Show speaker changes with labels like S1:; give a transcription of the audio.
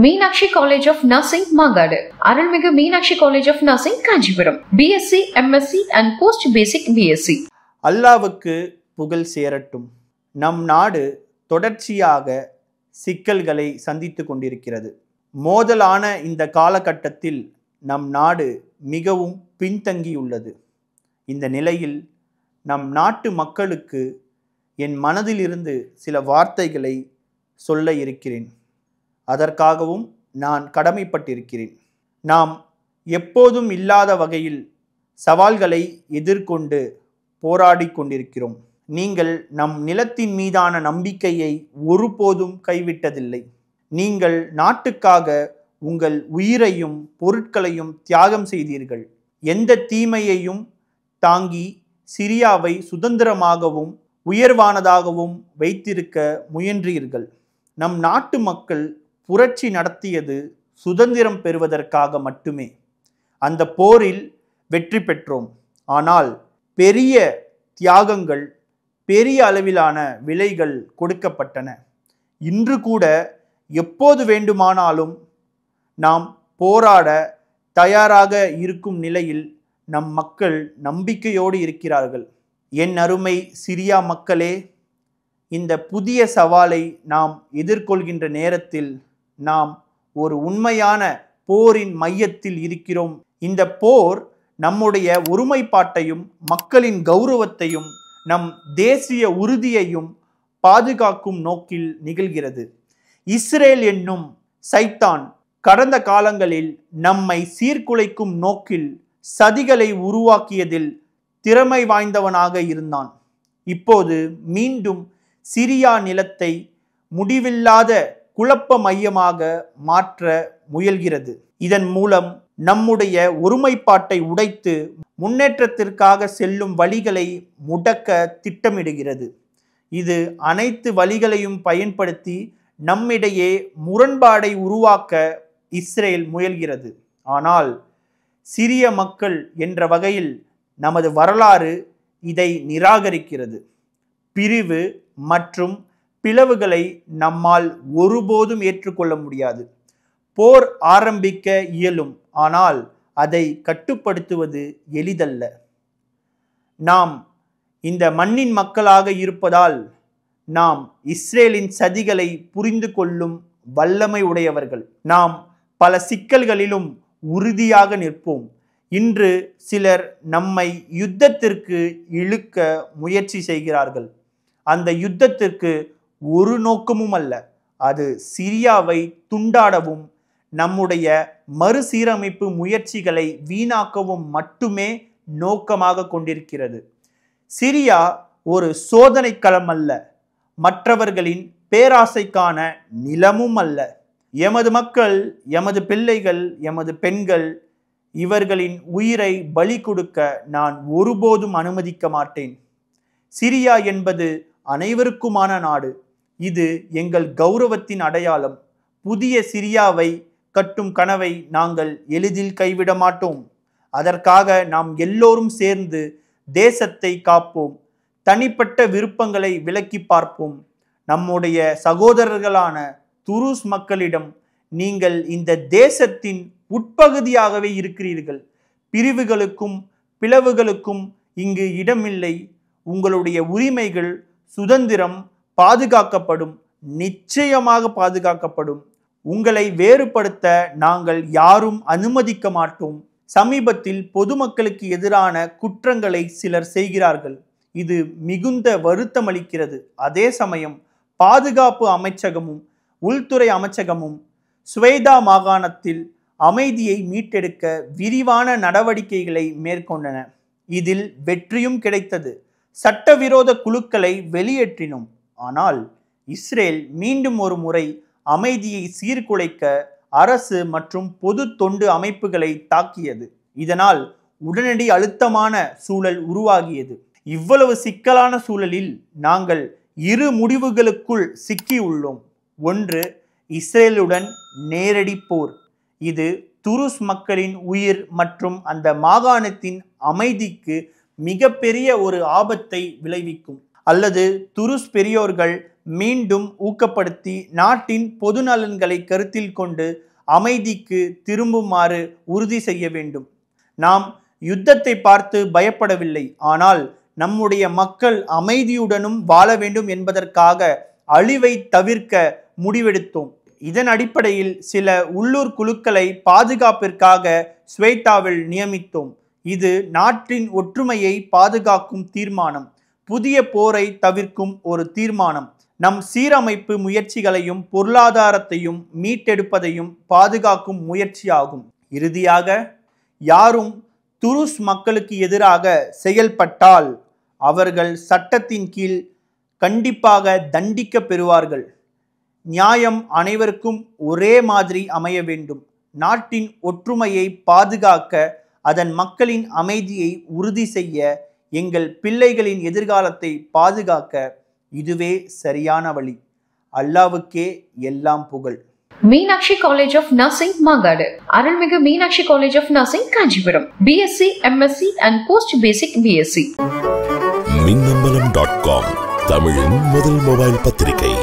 S1: Meenakshi college of nursing Mangadu, Arulmigu Meenakshi college of nursing Kanchipuram, BSc, MSc and post basic BSc.
S2: அல்லாவுக்கு புகழ் சேரட்டும். நம் நாடு தொடர்ச்சியாக சிக்கல்களை சந்தித்து கொண்டிருக்கிறது. மோதலான இந்த காலகட்டத்தில் நம் நாடு மிகவும் பின்தங்கியுள்ளது. இந்த நிலையில் நம் நாட்டு மக்களுக்கு என் மனதிலிருந்து சில வார்த்தைகளை சொல்ல இருக்கிறேன். அதற்காகவும் நான் கடமைப்பட்டிருக்கிறேன். நாம் எப்போதும் இல்லாத வகையில் சவால்களை எதிர்கொண்டு போராடி கொண்டிருக்கிறோம். நீங்கள் நம் நிலத்தின் மீதான நம்பிக்கையை ஒருபோதும் கைவிட்டதில்லை. நீங்கள் நாட்டுக்காக உங்கள் உயிரையும் பொருட்களையும் தியாகம் செய்தீர்கள். எந்த தீமையையும் தாங்கி சிரியாவை சுதந்திரமாகவும் உயர்வானதாகவும் வைத்திருக்க முயன்றீர்கள். நம் நாட்டு மக்கள் புரட்சி நடத்தியது சுதந்திரம் பெறுவதற்காக மட்டுமே. அந்த போரில் வெற்றி பெற்றோம். ஆனால் பெரிய தியாகங்கள், பெரிய அளவிலான விலைகள் கொடுக்கப்பட்டன. இன்று கூட எப்போது வேண்டுமானாலும் நாம் போராட தயாராக இருக்கும் நிலையில் நம் மக்கள் நம்பிக்கையோடு இருக்கிறார்கள். என் அருமை சிரியா மக்களே, இந்த புதிய சவாலை நாம் எதிர்கொள்கின்ற நேரத்தில் நாம் ஒரு உண்மையான போரின் மையத்தில் இருக்கிறோம். இந்த போர் நம்முடைய ஒருமைப்பாட்டையும் மக்களின் கௌரவத்தையும் நம் தேசிய உறுதியையும் பாதுகாக்கும் நோக்கில் நிகழ்கிறது. இஸ்ரேல் என்னும் சைத்தான் கடந்த காலங்களில் நம்மை சீர்குலைக்கும் நோக்கில் சதிகளை உருவாக்கியதில் திறமை வாய்ந்தவனாக இருந்தான். இப்போது மீண்டும் சிரியா நிலத்தை முடிவில்லாத குழப்ப மையமாக மாற்ற முயல்கிறது. இதன் மூலம் நம்முடைய ஒருமைப்பாட்டை உடைத்து முன்னேற்றத்திற்காக செல்லும் வழிகளை முடக்க திட்டமிடுகிறது. இது அனைத்து வழிகளையும் பயன்படுத்தி நம்மிடையே முரண்பாடை உருவாக்க இஸ்ரேல் முயல்கிறது. ஆனால் சிரிய மக்கள் என்ற வகையில் நமது வரலாறு இதை நிராகரிக்கிறது. பிரிவு மற்றும் பிளவுகளை நம்மால் ஒருபோதும் ஏற்றுக்கொள்ள முடியாது. போர் ஆரம்பிக்க இயலும், ஆனால் அதை கட்டுப்படுத்துவது எளிதல்ல. நாம் இந்த மண்ணின் மக்களாக இருப்பதால் நாம் இஸ்ரேலின் சதிகளை புரிந்து கொள்ளும் வல்லமை உடையவர்கள். நாம் பல சிக்கல்களிலும் உறுதியாக நிற்போம். இன்று சிலர் நம்மை யுத்தத்திற்கு இழுக்க முயற்சி செய்கிறார்கள். அந்த யுத்தத்திற்கு ஒரு நோக்கமும் அல்ல. அது சிரியாவை துண்டாடவும் நம்முடைய மறுசீரமைப்பு முயற்சிகளை வீணாக்கவும் மட்டுமே நோக்கமாக கொண்டிருக்கிறது. சிரியா ஒரு சோதனை களம் அல்ல, மற்றவர்களின் பேராசைக்கான நிலமும் அல்ல. எமது மக்கள், எமது பிள்ளைகள், எமது பெண்கள், இவர்களின் உயிரை பலி கொடுக்க நான் ஒருபோதும் அனுமதிக்க மாட்டேன். சிரியா என்பது அனைவருக்குமான நாடு. இது எங்கள் கௌரவத்தின் அடையாளம். புதிய சிரியாவை கட்டும் கனவை நாங்கள் எளிதில் கைவிட மாட்டோம். அதற்காக நாம் எல்லோரும் சேர்ந்து தேசத்தை காப்போம். தனிப்பட்ட விருப்பங்களை விலக்கி பார்ப்போம். நம்முடைய சகோதரர்களான துருஸ் மக்களிடம் நீங்கள் இந்த தேசத்தின் உட்பகுதியாகவே இருக்கிறீர்கள். பிரிவுகளுக்கும் பிளவுகளுக்கும் இங்கு இடமில்லை. உங்களுடைய உரிமைகள், சுதந்திரம் பாதுகாக்கப்படும், நிச்சயமாக பாதுகாக்கப்படும். உங்களை வேறுபடுத்த நாங்கள் யாரும் அனுமதிக்க மாட்டோம். சமீபத்தில் பொதுமக்களுக்கு எதிரான குற்றங்களை சிலர் செய்கிறார்கள். இது மிகுந்த வருத்தம் அளிக்கிறது. அதே சமயம் பாதுகாப்பு அமைச்சகமும் உள்துறை அமைச்சகமும் சுவேதா மாகாணத்தில் அமைதியை மீட்டெடுக்க விரிவான நடவடிக்கைகளை மேற்கொண்டன. இதில் வெற்றியும் கிடைத்தது. சட்டவிரோத குழுக்களை வெளியேற்றினோம். ஆனால் இஸ்ரேல் மீண்டும் ஒரு முறை அமைதியை சீர்குலைக்க அரசு மற்றும் பொது தொண்டு அமைப்புகளை தாக்கியது. இதனால் உடனடி அழுத்தமான சூழல் உருவாகியது. இவ்வளவு சிக்கலான சூழலில் நாங்கள் இரு முடிவுகளுக்குள் சிக்கியுள்ளோம். ஒன்று, இஸ்ரேலுடன் நேரடி போர். இது துருஸ் மக்களின் உயிர் மற்றும் அந்த மாகாணத்தின் அமைதிக்கு மிகப்பெரிய ஒரு ஆபத்தை விளைவிக்கும். அல்லது துருஸ் பெரியோர்கள் மீண்டும் ஊக்கப்படுத்தி நாட்டின் பொது நலன்களை கருத்தில் கொண்டு அமைதிக்கு திரும்புமாறு உறுதி செய்ய வேண்டும். நாம் யுத்தத்தை பார்த்து பயப்படவில்லை, ஆனால் நம்முடைய மக்கள் அமைதியுடனும் வாழ வேண்டும் என்பதற்காக அழிவை தவிர்க்க முடிவெடுத்தோம். இதன் அடிப்படையில் சில உள்ளூர் குழுக்களை பாதுகாப்பிற்காக ஸ்வேதாவில் நியமித்தோம். இது நாட்டின் ஒற்றுமையை பாதுகாக்கும் தீர்மானம், புதிய போரை தவிர்க்கும் ஒரு தீர்மானம், நம் சீரமைப்பு முயற்சிகளையும் பொருளாதாரத்தையும் மீட்டெடுப்பதையும் பாதுகாக்கும் முயற்சியாகும். இறுதியாக, யாரும் துருஸ் மக்களுக்கு எதிராக செயல்பட்டால் அவர்கள் சட்டத்தின் கீழ் கண்டிப்பாக தண்டிக்க பெறுவார்கள். நியாயம் அனைவருக்கும் ஒரே மாதிரி அமைய வேண்டும். நாட்டின் ஒற்றுமையை பாதுகாக்க, அதன் மக்களின் அமைதியை உறுதி செய்ய, எங்கள் பிள்ளைகளின் எதிர்காலத்தை பாதுகாக்க இதுவே சரியான வழி. அல்லாவுக்கே எல்லாம் புகழ்.
S1: Meenakshi college of nursing Mangadu, Arulmigu Meenakshi college of nursing Kanchipuram. BSc, MSc and post basic BSc.
S3: மின்னம்பலம்.com தமிழின் முதல் மொபைல் பத்திரிகை.